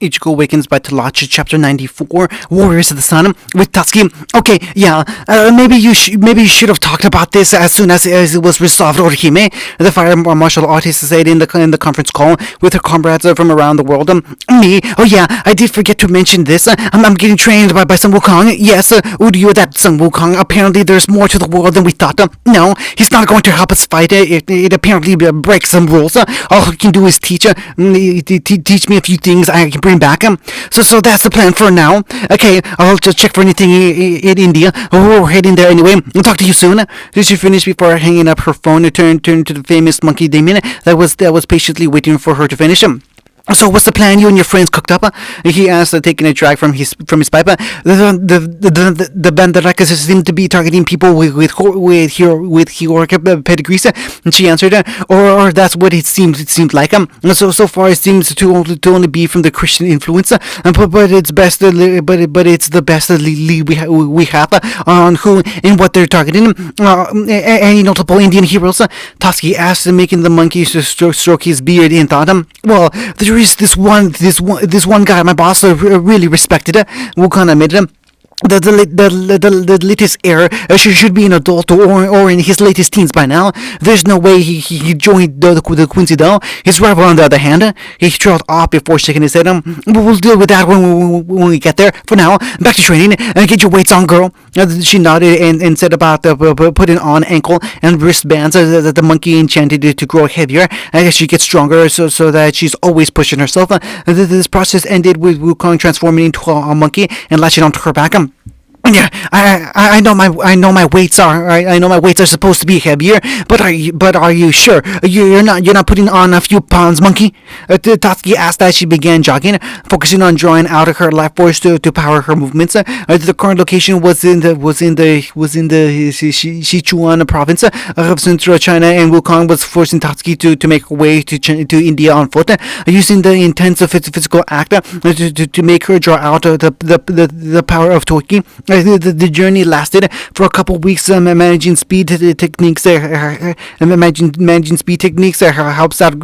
Ichigo Awakens by Talachi, Chapter 94, Warriors of the Sun, with Tatsuki. Okay, yeah, maybe you should have talked about this as soon as it was resolved, Orihime. The fire martial artist said in the conference call with her comrades from around the world. Me? Oh yeah, I did forget to mention this. I'm getting trained by Sun Wukong. Yes, Uryu, that Sun Wukong. Apparently there's more to the world than we thought. No, he's not going to help us fight. It apparently breaks some rules. All he can do is teach me a few things I can bring back. So that's the plan for now. Okay, I'll just check for anything in India. We're heading there anyway. I'll talk to you soon. Did she finish before hanging up her phone and turn to the famous monkey demon that was patiently waiting for her to finish him? So what's the plan you and your friends cooked up? He asked, taking a drag from his pipe. The Bandarakas seem to be targeting people with heroic pedigrees. And she answered, or that's what it seemed like. So far it seems to only be from the Christian influence. But it's the best lead we have on who and what they're targeting. Any notable Indian heroes? Tatsuki asked, making the monkey stroke his beard in thought. Well, there is this one guy my boss really respected. Wukong admitted. The latest heir should be an adult or in his latest teens by now. There's no way he joined the Quincy though. His rival, on the other hand, he trailed off before shaking his head. We'll deal with that when we get there. For now, back to training and get your weights on, girl. She nodded and said about putting on ankle and wristbands that the monkey enchanted to grow heavier as she gets stronger, so that she's always pushing herself. This process ended with Wukong transforming into a monkey and latching onto her back. Yeah, I know my weights are supposed to be heavier, but are you sure you're not putting on a few pounds, monkey? Tatsuki asked as she began jogging, focusing on drawing out her life force to power her movements. The current location was in the Sichuan province of central China, and Wukong was forcing Tatsuki to make her way to India on foot, using the intensive physical act to make her draw out the power of Toki. The journey lasted for a couple of weeks. Managing speed techniques helps out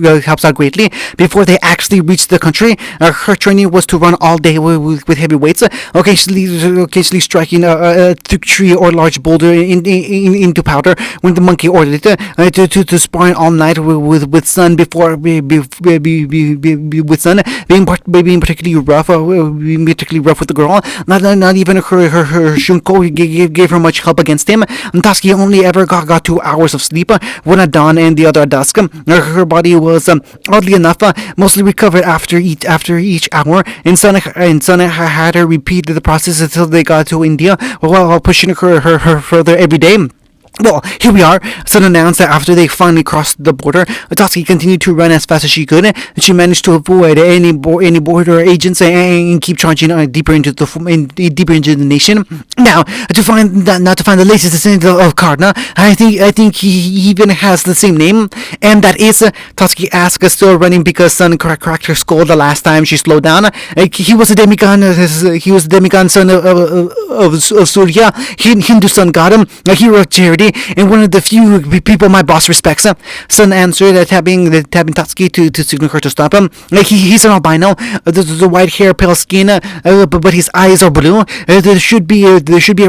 greatly. Before they actually reached the country, her training was to run all day with heavy weights, occasionally striking a thick tree or large boulder into powder when the monkey ordered it. To sparring all night with sun with sun being particularly rough with the girl. Not even her Shunko gave her much help against him. Tatsuki only ever got 2 hours of sleep, one at dawn and the other at dusk. Her body was, oddly enough, mostly recovered after each hour, and Sun had her repeat the process until they got to India, while pushing her further every day. Well, here we are, Sun announced that after they finally crossed the border. Tatsuki continued to run as fast as she could, and she managed to avoid any border agents and keep charging deeper into the nation. Now, to find the latest descendant of Karna, I think he even has the same name, and that is Tatsuki asked, still running because Sun cracked her skull the last time she slowed down. He was a demigod. He was the demigod son of Surya, Hindu sun god, a hero of charity, and one of the few people my boss respects. Sun answered, tapping Tatsuki to signal her to stop him. He's an albino, the white hair, pale skin, but his eyes are blue. There should be a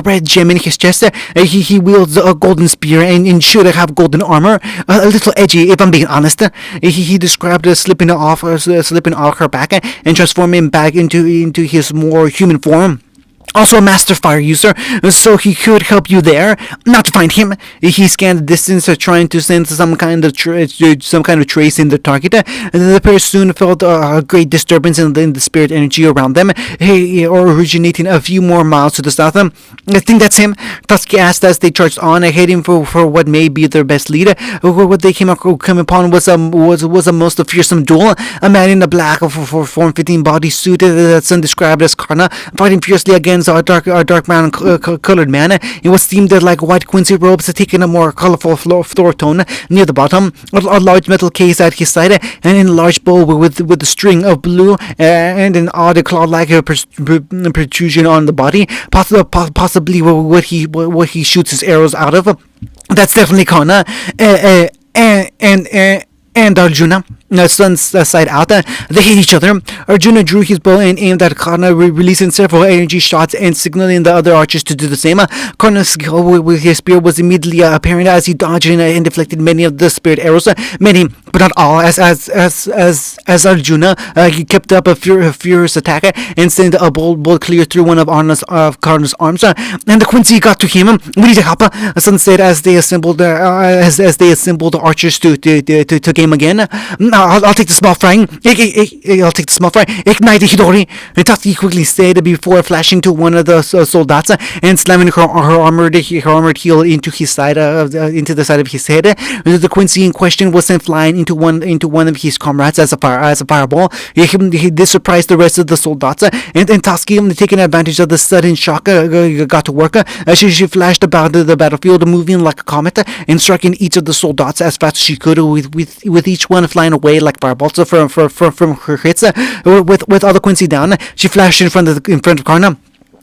red gem in his chest. He wields a golden spear and should have golden armor. A little edgy, if I'm being honest. He described slipping off her back and transforming back into his more human form. Also a master fire user, so he could help you there. Not to find him. He scanned the distance, trying to sense some kind of trace in the target. The pair soon felt a great disturbance in the spirit energy around them, originating a few more miles to the south. I think that's him. Tatsuki asked as they charged on, heading for what may be their best lead. What they came upon was a most fearsome duel. A man in a black, form-fitting bodysuit that Sun described as Karna, fighting fiercely against a dark brown colored man in what seemed like white quincy robes, taking a more colorful floor tone near the bottom. A large metal case at his side, and in a large bowl with a string of blue and an odd claw-like protrusion on the body, possibly what he shoots his arrows out of. That's definitely Karna and Arjuna. sun's side out. They hit each other. Arjuna drew his bow and aimed at Karna, releasing several energy shots and signaling the other archers to do the same. Karna's skill with his spear was immediately apparent as he dodged and deflected many of the spirit arrows, many but not all. As Arjuna he kept up a furious attack and sent a bolt clear through one of Karna's arms, and the Quincy got to him. We need help. Sun said as they assembled the archers to game again. I'll take the small frying. I'll take the small fry. Ignite the Hidori. Tatsuki quickly said before flashing to one of the soldats and slamming her armored heel into his side into the side of his head. The Quincy in question was sent flying into one of his comrades as a fireball. This surprised the rest of the soldats, and Tatsuki, taking advantage of the sudden shock, got to work. She flashed about the battlefield, moving like a comet and striking each of the soldats as fast as she could, with each one flying away like firebolts from her hits. With all the Quincy down, she flashed in front of Karna.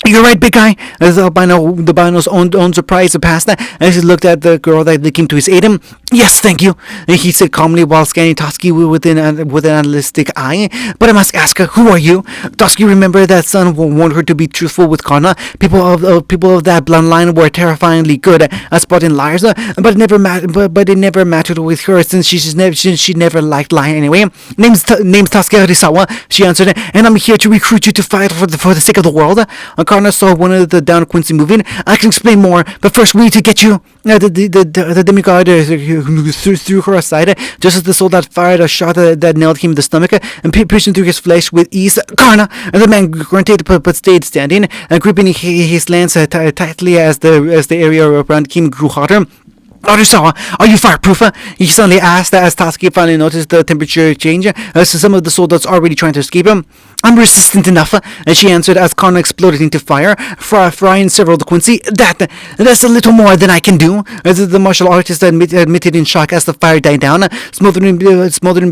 You're right, big guy. As the albino's own surprise passed, as he looked at the girl that came to his aid. Yes, thank you, he said calmly while scanning Tatsuki with an analytic eye. But I must ask her, who are you? Tatsuki remembered that Sun warned her to be truthful with Karna. People of that bloodline were terrifyingly good at spotting liars, but it never mattered with her since she never liked lying anyway. Name's Tatsuki Harisawa, she answered, and I'm here to recruit you to fight for the sake of the world. Karna saw one of the down Quincy moving. I can explain more, but first we need to get you. The demigod threw her aside just as the soldier fired a shot that nailed him in the stomach and piercing through his flesh with ease. Karna! The man grunted but stayed standing, gripping his lance tightly as the area around him grew hotter. Arisawa, are you fireproof? He suddenly asked as Tatsuki finally noticed the temperature change, as some of the soldiers already trying to escape him. I'm resistant enough, she answered as Karna exploded into fire, frying several of the Quincy. That's a little more than I can do, as the martial artist admitted in shock as the fire died down, smoldering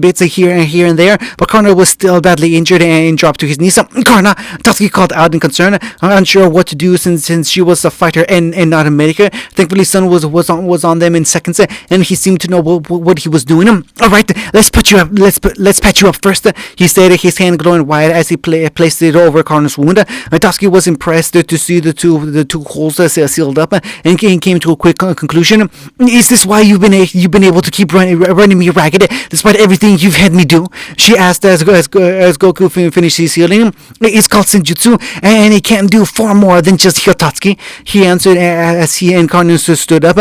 bits here and there, but Karna was still badly injured and dropped to his knees. Karna, Tatsuki called out in concern, unsure what to do since she was a fighter and not a medic. Thankfully, Sun was on them in seconds, and he seemed to know what he was doing. All right, let's patch you up first, he said, his hand glowing wide as he placed it over Karna's wound. Tatsuki was impressed to see the two holes sealed up, and came to a quick conclusion. Is this why you've been able to keep running me ragged despite everything you've had me do? She asked as Goku finished his healing. It's called Senjutsu, and it can do far more than just heal Tatsuki, he answered as he and Karna stood up.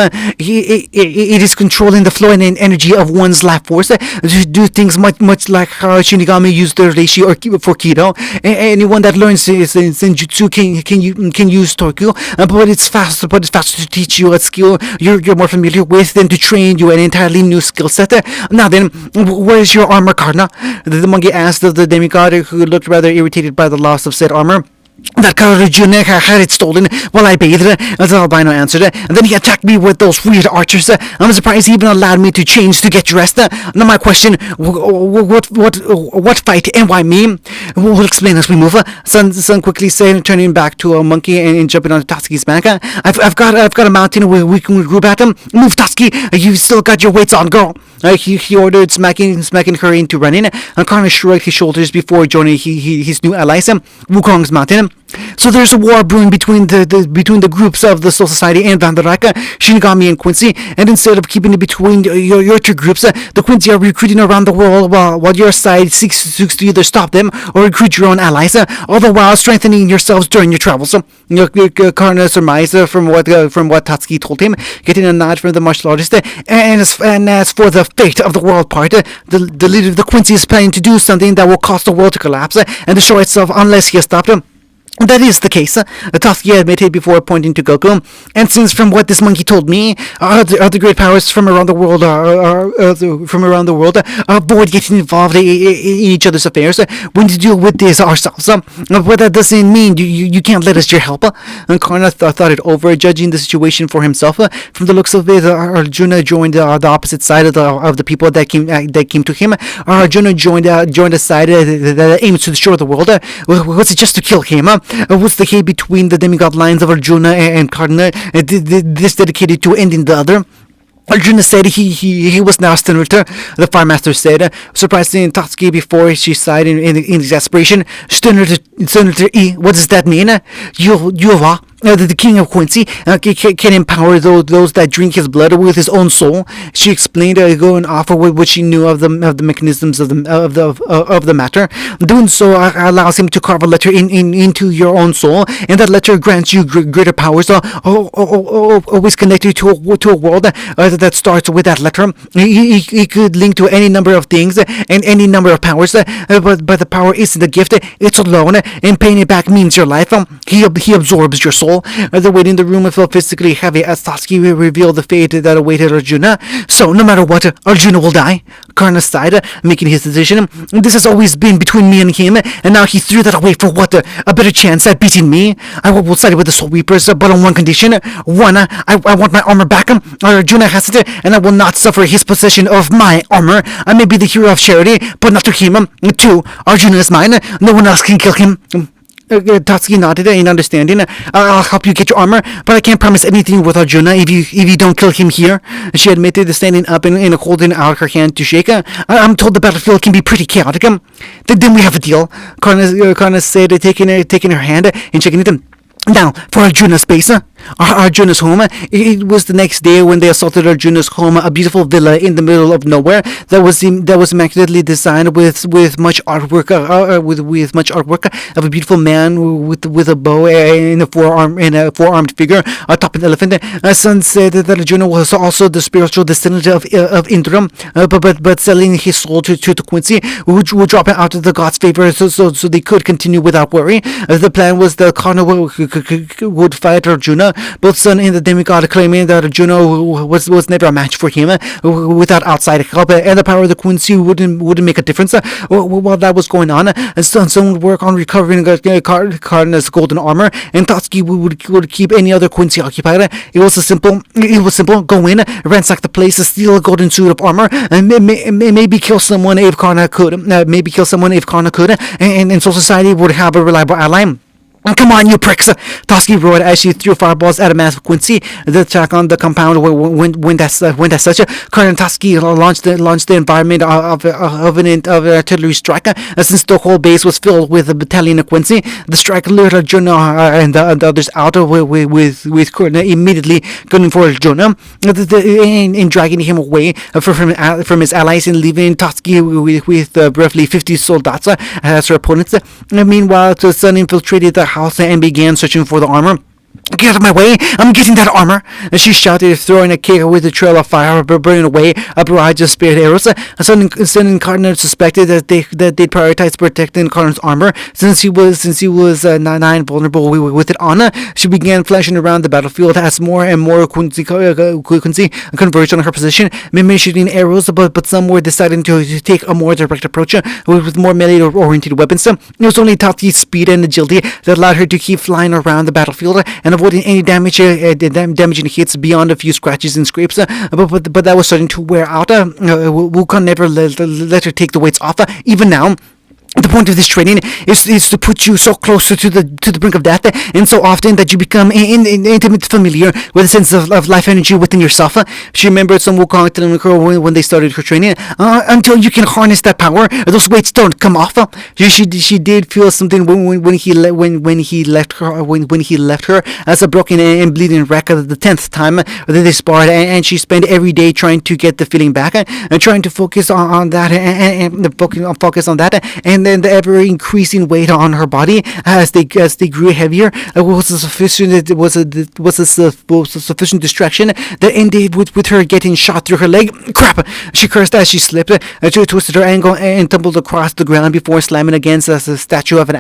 It is controlling the flow and energy of one's life force to do things much like how Shinigami used the Reishi for Kido. Anyone that learns Senjutsu can use Tokyo, but it's faster to teach you a skill you're more familiar with than to train you an entirely new skill set. Now then, where's your armor, Karna? The monkey asked of the demigod, who looked rather irritated by the loss of said armor. That Karajuna had it stolen while I bathed, the albino answered, and then he attacked me with those weird archers. I'm surprised he even allowed me to change to get dressed. Now my question, what fight and why me? We'll explain as we move. Sun quickly said, turning back to a monkey and jumping onto Tatsuki's back. I've got a mountain where we can regroup at him. Move, Tatsuki, you've still got your weights on, girl. He ordered, smacking her into running. Karna shrugged his shoulders before joining his new allies, Wukong's mountain. So there's a war brewing between the groups of the Soul Society and Vandaraka, Shinigami and Quincy, and instead of keeping it between your two groups, the Quincy are recruiting around the world while your side seeks to either stop them or recruit your own allies, all the while strengthening yourselves during your travels. Karna surmised from what Tatsuki told him, getting a nod from the martial artist, and as for the fate of the world part, the leader of the Quincy is planning to do something that will cause the world to collapse and destroy itself unless he has stopped him. That is the case, Tatsuki admitted before pointing to Goku. And since from what this monkey told me, other great powers from around the world avoid getting involved in each other's affairs. We need to deal with this ourselves. But that doesn't mean you can't let us your help. And Karna thought it over, judging the situation for himself. From the looks of it, Arjuna joined the opposite side of the people that came to him. Arjuna joined a side that aims to destroy the world. Was it just to kill him? What's the hate between the demigod lines of Arjuna and Karna, this dedicated to ending the other? Arjuna said he was now Stenrita. The fire master said, surprising Tatsuki before she sighed in exasperation. Stenrita, what does that mean? The king of Quincy can empower those that drink his blood with his own soul. She explained, going off with what she knew of the mechanisms of the matter. Doing so allows him to carve a letter into your own soul, and that letter grants you greater powers. Always connected to a world that starts with that letter. He could link to any number of things and any number of powers, but the power isn't a gift; it's a loan, and paying it back means your life. He absorbs your soul. The weight in the room felt physically heavy as Tatsuki revealed the fate that awaited Arjuna. So, no matter what, Arjuna will die. Karna sighed, making his decision. This has always been between me and him, and now he threw that away for what? A better chance at beating me? I will side with the Soul Reapers, but on one condition. One, I want my armor back. Arjuna has it, and I will not suffer his possession of my armor. I may be the hero of charity, but not to him. Two, Arjuna is mine. No one else can kill him. Tatsuki nodded in understanding. I'll help you get your armor, but I can't promise anything with Arjuna if you don't kill him here. She admitted, standing up and holding out her hand to shake. I'm told the battlefield can be pretty chaotic. Then we have a deal. Karna said, taking her hand and shaking it. Now, for Arjuna's base, Arjuna's home. It was the next day when they assaulted Arjuna's home, a beautiful villa in the middle of nowhere that was immaculately designed with much artwork, with much artwork of a beautiful man with a bow and a four-armed figure atop an elephant. Some said that Arjuna was also the spiritual descendant of Indra, but selling his soul to Quincy, would drop it out of the gods' favor, so they could continue without worry. The plan was that Karna would fight Arjuna, both Sun and the demigod claiming that Arjuna was never a match for him without outside help, and the power of the Quincy wouldn't make a difference. While that was going on, Sun would work on recovering Karna's golden armor, and Tatsuki would keep any other Quincy occupied. It was simple. Go in, ransack the place, steal a golden suit of armor, and maybe kill someone if Karna could. And so society would have a reliable ally. Come on, you pricks! Tatsuki roared as she threw fireballs at a massive Quincy. The attack on the compound went as such. Karna and Tatsuki launched the environment of an artillery strike. Since the whole base was filled with a battalion of Quincy, the strike lured Arjuna and the others out with Karna immediately gunning for Arjuna and dragging him away from his allies and leaving Tatsuki with roughly 50 soldiers as her opponents. Meanwhile, the Sun infiltrated the house and began searching for the armor. Get out of my way! I'm getting that armor! She shouted, throwing a kick with a trail of fire burning away a barrage of spirit arrows. Sun and Karna suspected that they'd prioritize protecting Karna's armor since he was not vulnerable with it on. She began flashing around the battlefield as more and more Quincy converged on her position, shooting arrows, but some were deciding to take a more direct approach with more melee-oriented weapons. It was only Tatsuki's speed and agility that allowed her to keep flying around the battlefield and avoiding any damaging hits beyond a few scratches and scrapes. But that was starting to wear out. Wukong never let her take the weights off. Even now, the point of this training is to put you so close to the brink of death, and so often that you become intimate familiar with a sense of life energy within yourself. She remembered some Wukong telling her when they started her training, until you can harness that power, those weights don't come off. She did feel something when he left her as a broken and bleeding wreck the 10th time that they sparred, and she spent every day trying to get the feeling back and trying to focus on that and then the ever increasing weight on her body as they grew heavier was a sufficient distraction that ended with her getting shot through her leg. Crap! She cursed as she slipped, twisted her ankle and tumbled across the ground before slamming against the statue of an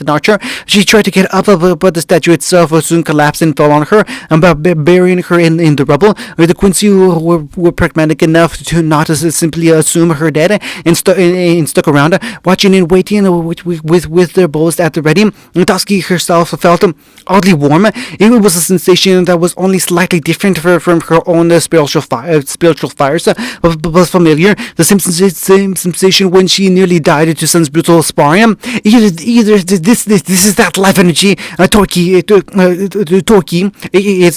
archer. She tried to get up, but the statue itself soon collapsed and fell on her, burying her in the rubble. The Quincy were pragmatic enough to not simply assume her dead and stuck around, watching and waiting with their bows at the ready. Natsuki herself felt oddly warm. It was a sensation that was only slightly different from her own spiritual fires, but familiar. The same sensation when she nearly died to Sun's brutal sparring. Either this is that life energy Torki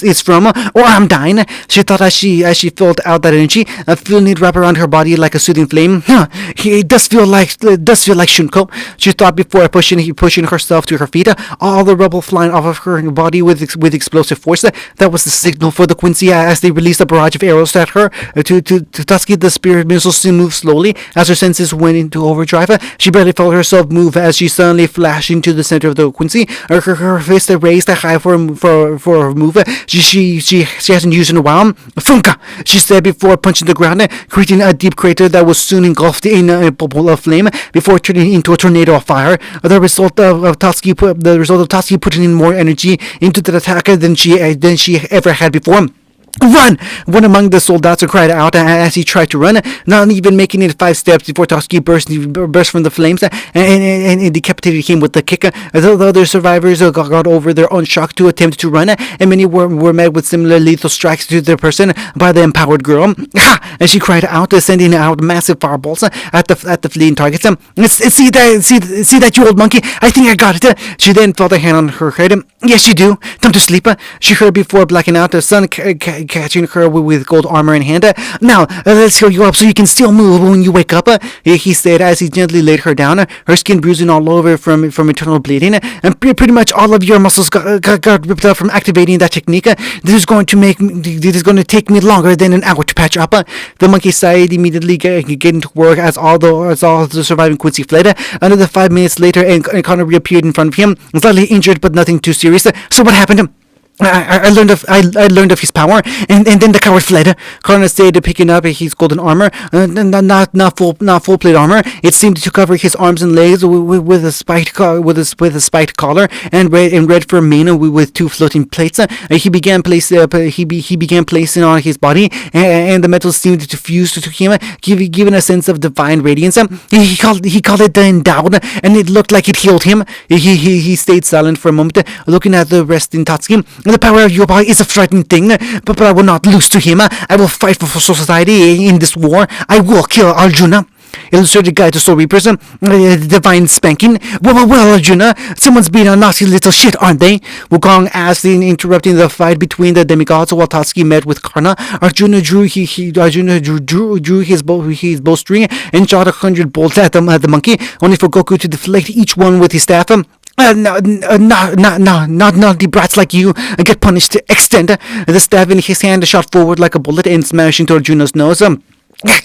is from, or I'm dying. She thought as she felt out that energy, feeling it wrap around her body like a soothing flame. It does feel like Shunko. She thought before pushing herself to her feet. All the rubble flying off of her body with explosive force. That was the signal for the Quincy as they released a barrage of arrows at her. To Tusky, the spirit missiles moved slowly as her senses went into overdrive. She barely felt herself move as she suddenly flashed into the center of the Quincy. Her fist raised high for a move. She hasn't used in a while. Funka, she said before punching the ground, creating a deep crater that was soon engulfed in a bubble of flame before turning into a tornado of fire. The result of Tatsuki putting in more energy into the attack than she ever had before. Run! One among the soldiers cried out as he tried to run, not even making it 5 steps before Tatsuki burst from the flames and decapitated him with the kick. The other survivors got over their own shock to attempt to run, and many were met with similar lethal strikes to their person by the empowered girl. Ha! And she cried out, sending out massive fireballs at the fleeing targets. See that, you old monkey? I think I got it. She then felt a hand on her head. Yes, you do. Time to sleep. She heard before blacking out. The sun catching her with gold armor in hand. Now, let's heal you up so you can still move when you wake up, he said as he gently laid her down, her skin bruising all over from internal bleeding, and pretty much all of your muscles got ripped up from activating that technique. This is going to take me longer than an hour to patch up. The monkey sighed, immediately getting to work as all the surviving Quincy fled. Another 5 minutes later, and Connor reappeared in front of him, slightly injured but nothing too serious. So what happened? I learned of his power, and then the coward fled. Connor stayed picking up his golden armor, not full plate armor. It seemed to cover his arms and legs with a spiked collar and red fur mane with 2 floating plates. He began placing on his body, and the metal seemed to fuse to him, giving a sense of divine radiance. He called it the endowed, and it looked like it healed him. He stayed silent for a moment, looking at the resting Tatsuki. The power of your body is a frightening thing, but I will not lose to him. I will fight for society in this war. I will kill Arjuna. Illustrated Guide to Soul Reapers, Divine Spanking. Well, Arjuna, someone's being a naughty little shit, aren't they? Wukong asked, interrupting the fight between the demigods while Tatsuki met with Karna. Arjuna drew his bowstring and shot 100 bolts at the monkey, only for Goku to deflect each one with his staff. Not naughty brats like you get punished. Extend. The staff in his hand shot forward like a bullet and smashed into Arjuna's nose.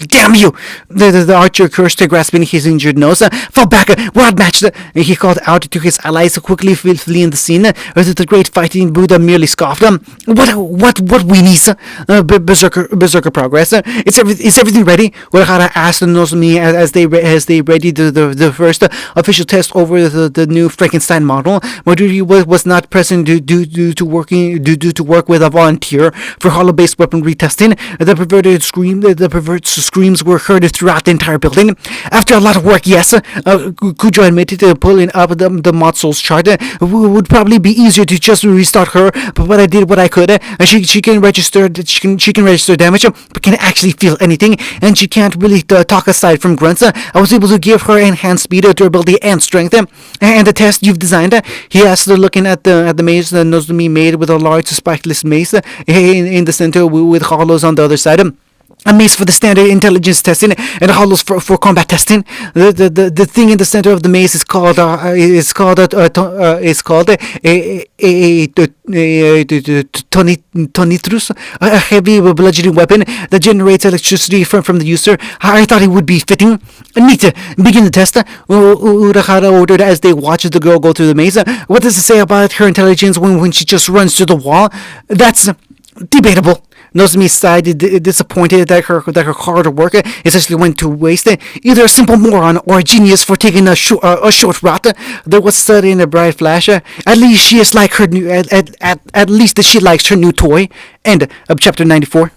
Damn you! The archer cursed, grasping his injured nose. Fall back! We're outmatched! He called out to his allies, quickly fleeing the scene. The great fighting Buddha merely scoffed. What weenies? Berserker progress. Is everything ready? Urahara asked Nozomi as they readied the first official test over the new Frankenstein model. Maduri was not present due to work with a volunteer for hollow-based weaponry testing. The perverted screams were heard throughout the entire building. After a lot of work, yes, Kujo admitted pulling up the mod souls chart. Would probably be easier to just restart her, but I did what I could. She can register damage, but can't actually feel anything, and she can't really talk aside from grunts. I was able to give her enhanced speed, durability, and strength. And the test you've designed, he asked, looking at the maze that Nozomi made with a large spikeless maze in the center with hollows on the other side. A maze for the standard intelligence testing and hollows for combat testing. The thing in the center of the maze is called tonitrus, a heavy bludgeoning weapon that generates electricity from the user. I thought it would be fitting. Neat. Begin the test. Urahara ordered as they watched the girl go through the maze. What does it say about her intelligence when she just runs to the wall? That's debatable. Nozomi sighed, disappointed that her hard work essentially went to waste. Either a simple moron or a genius for taking a short route. There was sudden a bright flash. At least she likes her new toy. End of chapter 94.